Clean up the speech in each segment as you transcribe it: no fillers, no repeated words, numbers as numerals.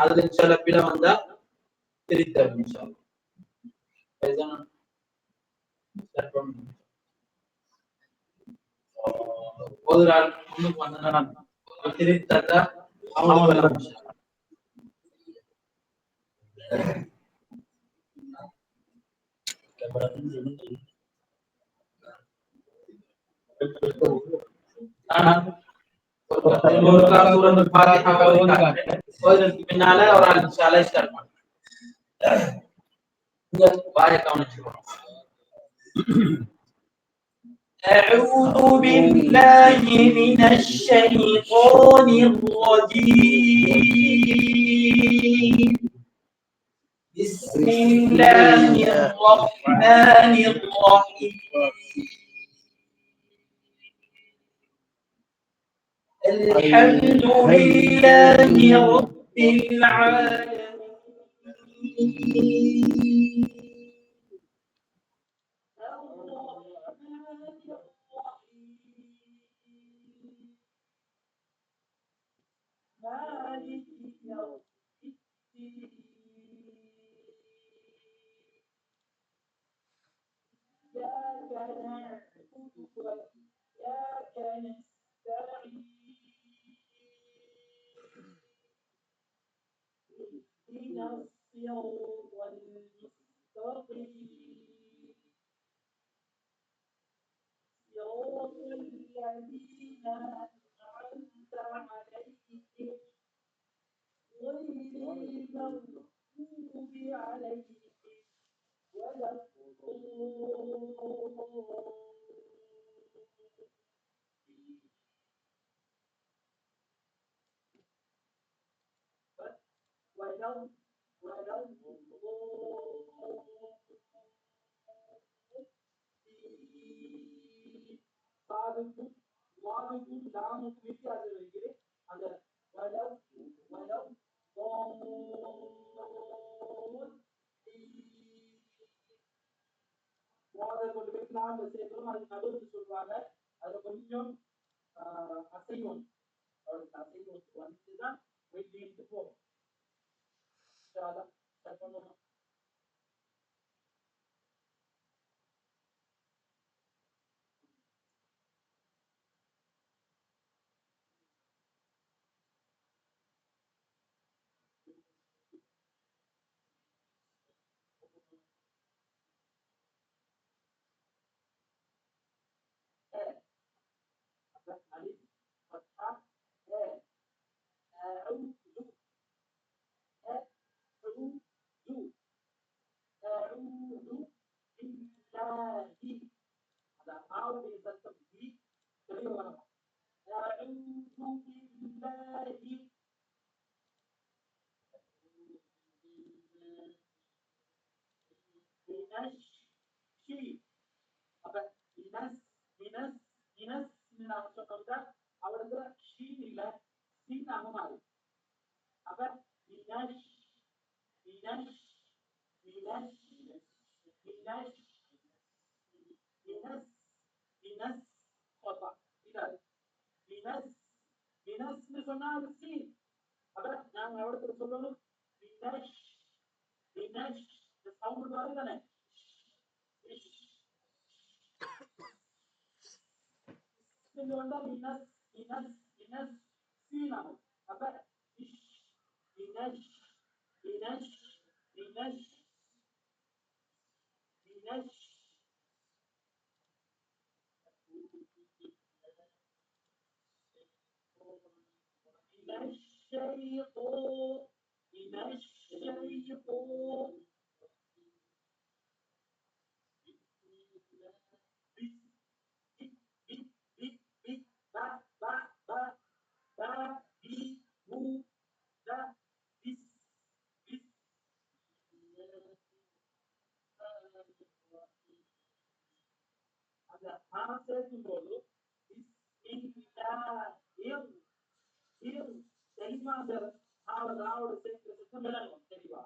அதுல சில பிழை வந்தா திருத்தம் இன்ஷாஅல்லாஹ். இதுதான் start பண்ணணும். ஒரு ஆள் முன்னுக்கு வந்தா திருத்தா அவங்களுக்கு ஒரு கிளாஸ் ஒரு பாத்திஹா ஓதுறதுக்கு பின்னால ஒரு ஆள் இன்ஷாஅல்லாஹ் ஸ்டார்ட் பண்ணுங்க. இங்க வாயை கவனிச்சுக்கணும். أعوذ بالله من الشيطان الرجيم. بسم الله الرحمن الرحيم. الحمد لله رب العالمين. مالك يوم الدين. إياك نعبد وإياك نستعين. اهدنا الصراط المستقيم. صراط الذين أنعمت عليهم غير المغضوب عليهم ولا சொல்லுவாங்க. அது கொஞ்சம் அசைவம் வந்துதான் வெளியிட்டு போகும். அவருக்கு ஷீன் இல்ல சீன் அகமாறு. அப்ப வினஷ் வினஷ் வினஷ் வினஷ் வினஸ் வினஸ் ஓபா இதாது வினஸ் வினஸ்னு சொன்னா அது சீன். அப்ப நாங்க அவருக்கு சொல்லணும் வினஷ் வினஷ் இந்த சவுண்ட் வருது தானே. இது வந்தா வினஸ் வினஸ் வினஸ் சீன் ஆகும். அப்ப வினஷ் வினஷ் வினஷ் வினஷ் சேர்க்கும் போது தெளிவா அந்த ஆவோட சேர்க்கிற சுத்தம் விளங்கும். தெளிவா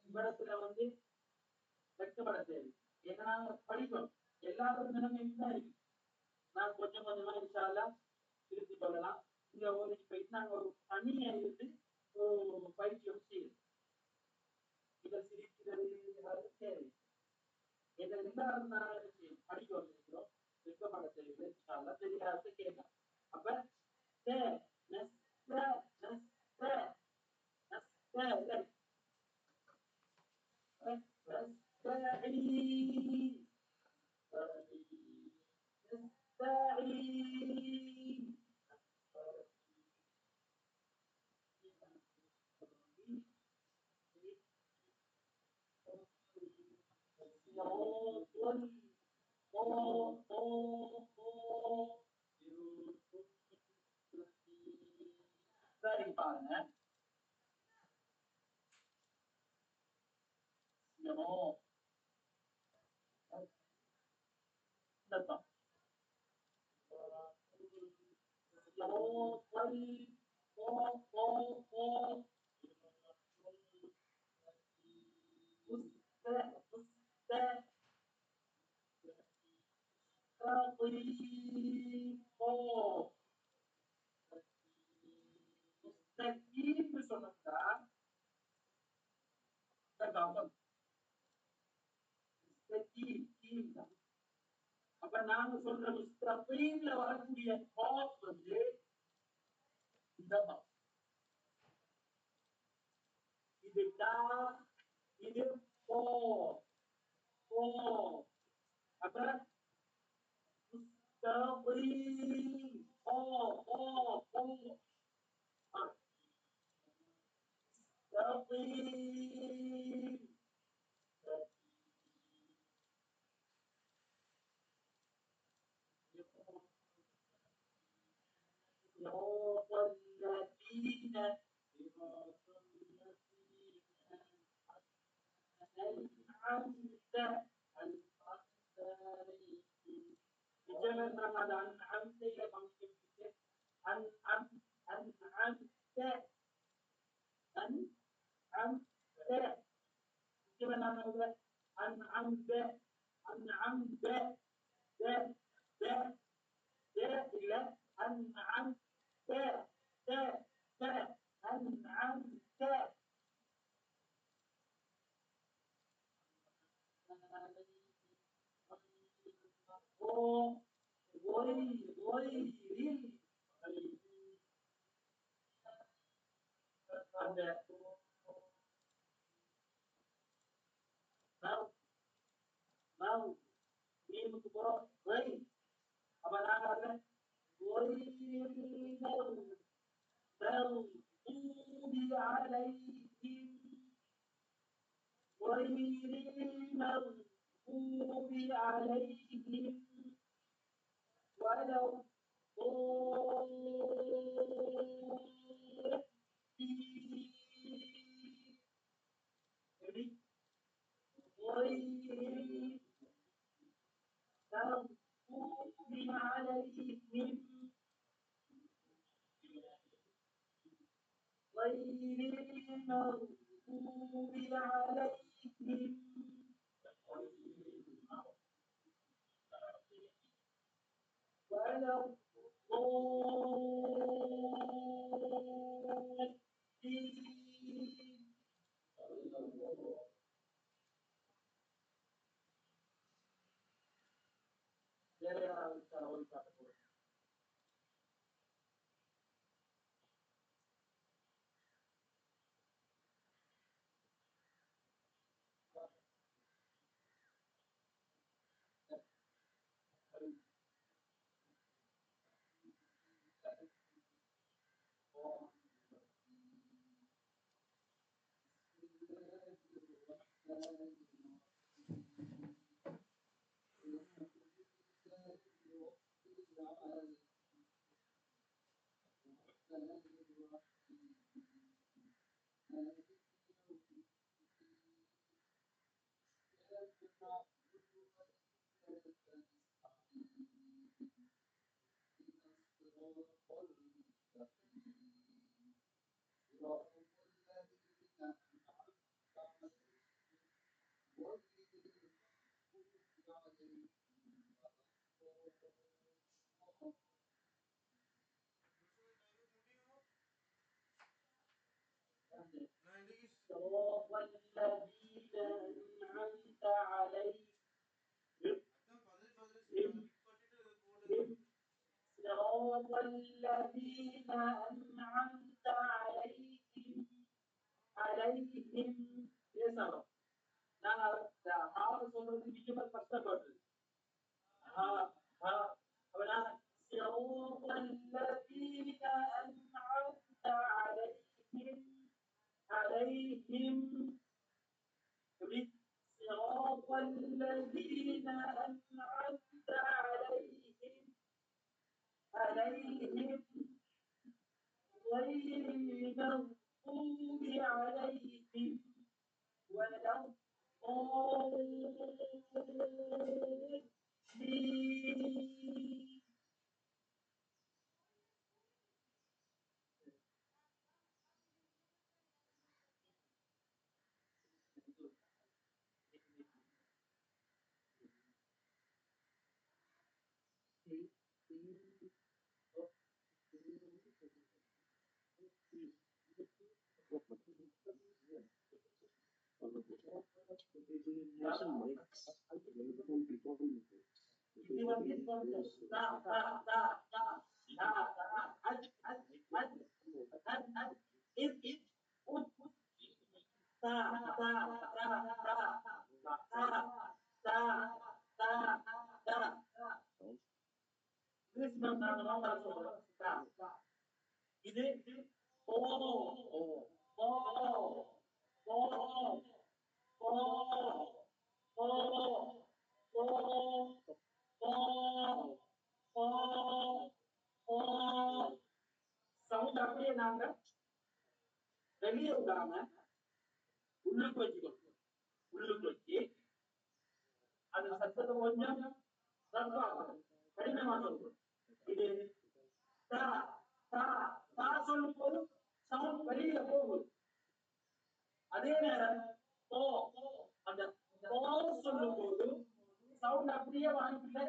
இவ்விடத்துல வெட்கப்பட தேவை. ஏன்னா நாங்க படிக்கிறோம், எல்லாரும் நிலைமை தான் இருக்கு. நான் கொஞ்சம் கொஞ்சமா இன்ஷால்லா திருத்தி கொள்ளலாம். இங்க ஒரு இப்ப நாங்க ஒரு தனியா இருந்து ஒரு பயிற்சி செய்யுது. இதை சிரிக்கிறது அது தேவை. இதை எல்லாரும் நான் படிக்க வந்திருக்கிறோம், வெட்கப்பட தேவை. இன்ஷால்லா தெரியாத கேட்கலாம். அப்ப சரி பாருங்க, அப்ப நாங்க சொல்ற முஸ்தகீம்ல வரக்கூடிய காஃப் இந்த இது டா, இது போ போ. அப்ப முஸ்தகீம் போ போ போ. முஸ்தகீம் الذين أنعمت الجمل رمضان أنعمت إلى ممكن أنعمت الجمل رمضان أنعمت إلى أنعمت أنعمت غير المغضوب عليهم ولا الضالين غير المغضوب عليهم غير المغضوب عليهم ولا الضالين صراط الذين أنعمت عليهم صراط الذين أنعمت عليهم பேசணும் நான் சொல்றது மிக கஷ்டப்படுறது صراط الذين أنعمت عليهم صراط الذين أنعمت عليهم غير المغضوب عليهم ولا الضالين இது ஓ ஓ ஓ ஓ ஓ ஓ சவுண்ட் அப்படியே நாங்க வெளியே விடாம உள்ளுக்கு வச்சுக்கணும் உள்ளுக்கு வச்சு அது சத்தத்தை கொஞ்சம் கடினமா சொல்லணும் இது சொல்லும் போது சவுண்ட் வெளியில போகுது அதே நேரம் அந்த சொல்லும் போது சவுண்ட் அப்படியே வாங்கிட்டு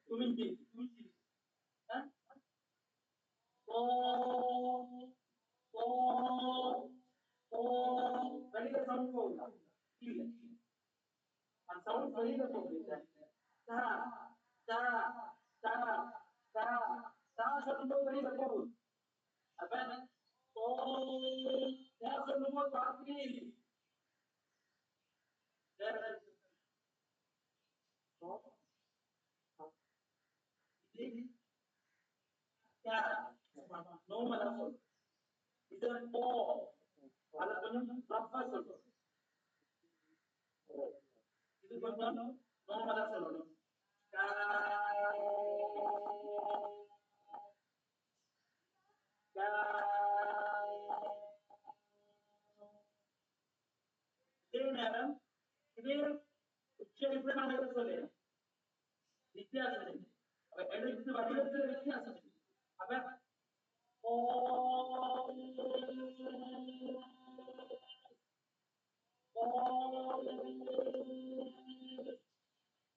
துணிஞ்சு வெளியில சவுண்ட் போகுதா இல்ல அந்த சவுண்ட் வெளியில போகுது சொல்லும்போது வெளியில போகுது அப்ப சொல்லும்போது வார்த்தையே இல்லை நோமலா சொல்லு இதை அதை கொஞ்சம் தப்பா சொல்லு இது கொஞ்சம் நார்மலா சொல்லணும். இதே நேரம் இதே உச்சரிப்பு நான் சொல்றேன் வித்தியாசம் இருக்கு. அப்ப எழுத்து வடிவத்தில் வித்தியாசம் இருக்கு. அப்ப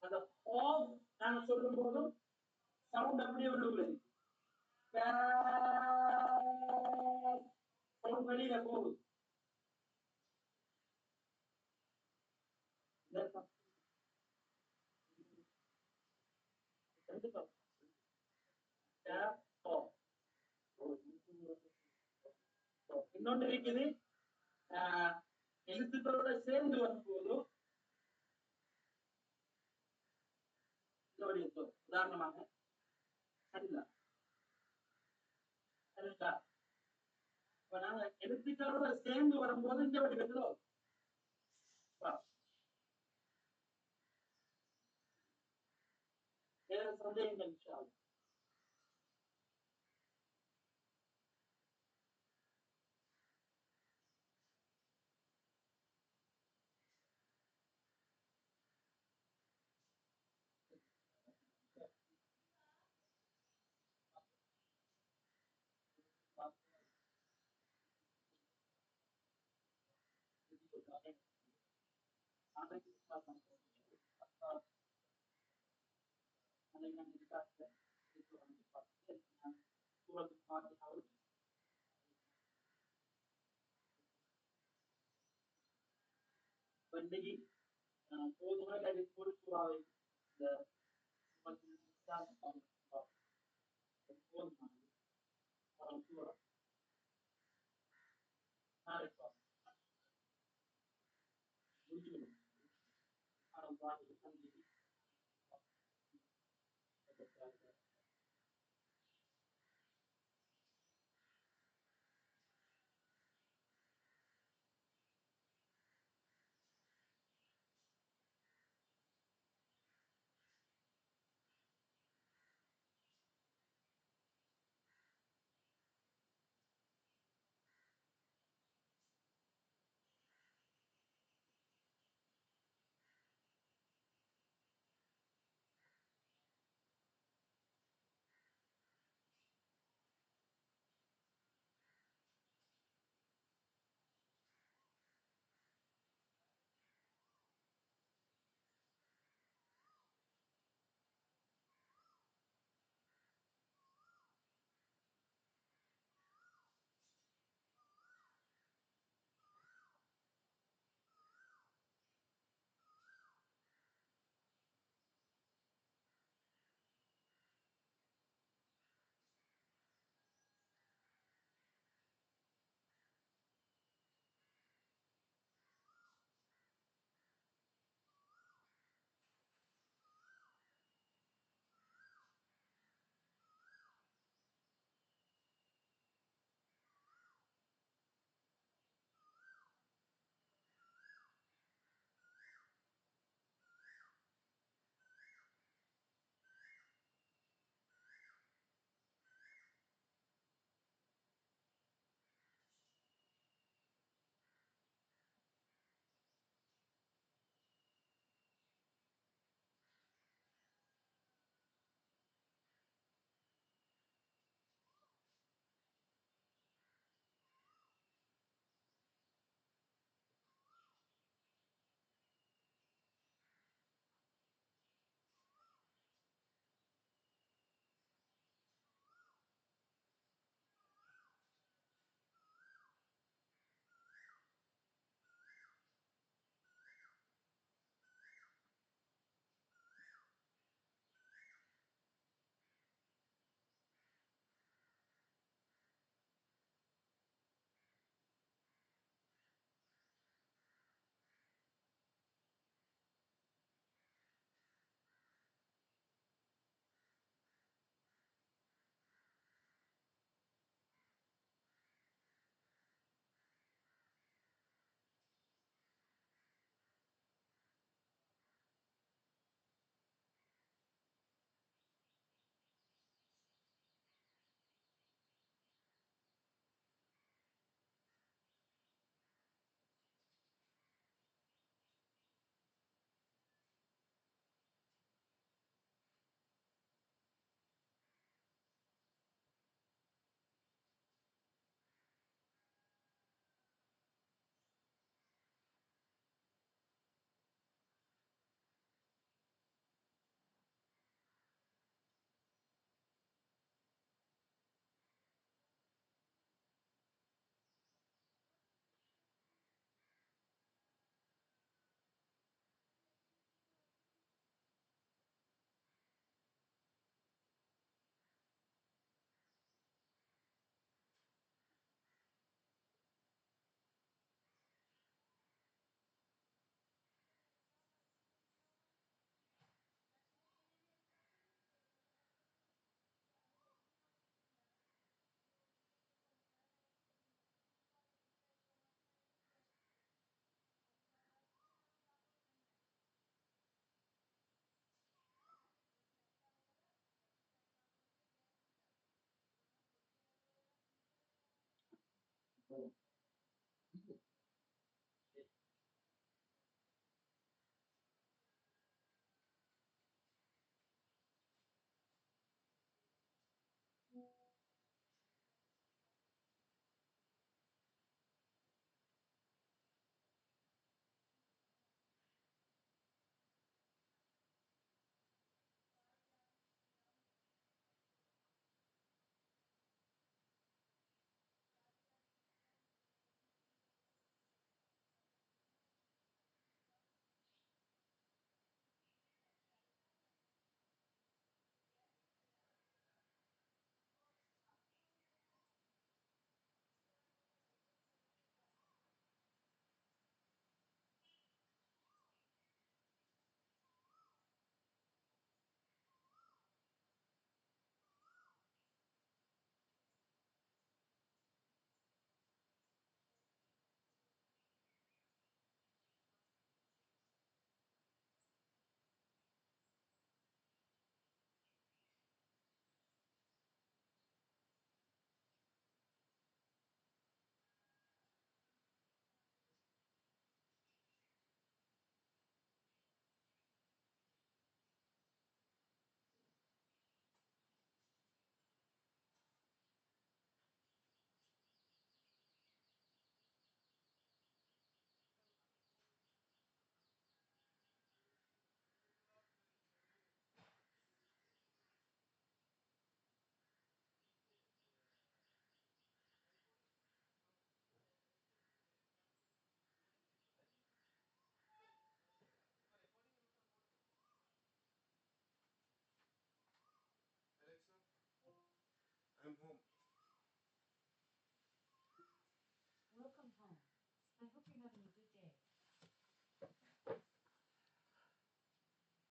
அந்த ஓம் நாங்க சொல்லும் போதும் சவுண்ட் அப்படியே உள்ளுக்குள்ள சவுண்ட் வெளியில போகுது. இன்னொன்று இருக்குது எழுத்துக்களோட சேர்ந்து வரும்போது உதாரணமாக சரிங்களா சரிங்களா இப்ப நாங்க எழுத்துக்களோட சேர்ந்து வரும்போது இந்த வடிவத்தில் சந்தேகங்கள் விஷயம் இன்னைக்கு போதுமான பொறுப்புறாவை